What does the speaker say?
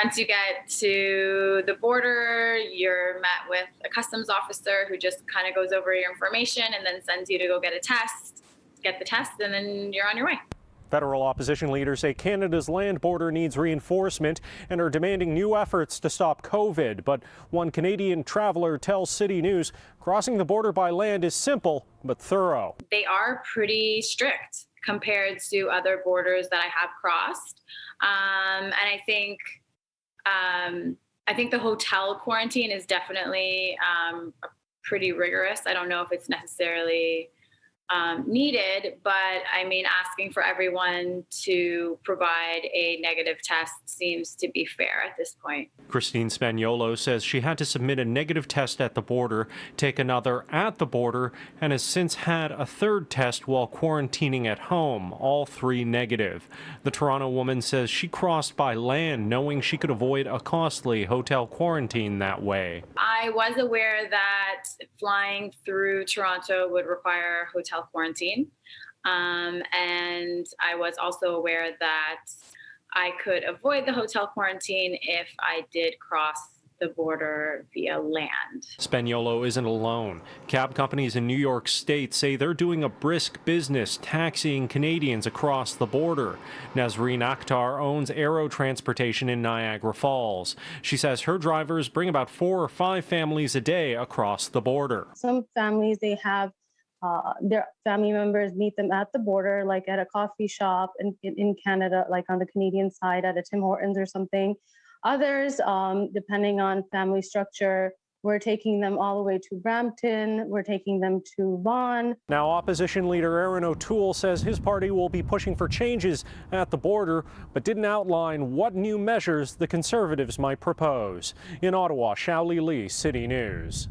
Once you get to the border, you're met with a customs officer who just kind of goes over your information and then sends you to go get a test, get the test, and then you're on your way. Federal opposition leaders say Canada's land border needs reinforcement and are demanding new efforts to stop COVID. But one Canadian traveler tells CityNews crossing the border by land is simple but thorough. They are pretty strict compared to other borders that I have crossed. And I think the hotel quarantine is definitely pretty rigorous. I don't know if it's necessarily needed, but I mean, asking for everyone to provide a negative test seems to be fair at this point. Christine Spaniolo says she had to submit a negative test at the border, take another at the border, and has since had a third test while quarantining at home, all three negative. The Toronto woman says she crossed by land knowing she could avoid a costly hotel quarantine that way. I was aware that flying through Toronto would require hotel quarantine. And I was also aware that I could avoid the hotel quarantine if I did cross the border via land. Spaniolo isn't alone. Cab companies in New York State say they're doing a brisk business taxiing Canadians across the border. Nazreen Akhtar owns Aero Transportation in Niagara Falls. She says her drivers bring about 4 or 5 families a day across the border. Some families, they have their family members meet them at the border, like at a coffee shop in Canada, like on the Canadian side at a Tim Hortons or something. Others, depending on family structure, we're taking them all the way to Brampton. We're taking them to Vaughan. Now, opposition leader Aaron O'Toole says his party will be pushing for changes at the border, but didn't outline what new measures the Conservatives might propose. In Ottawa, Shaoli Lee, City News.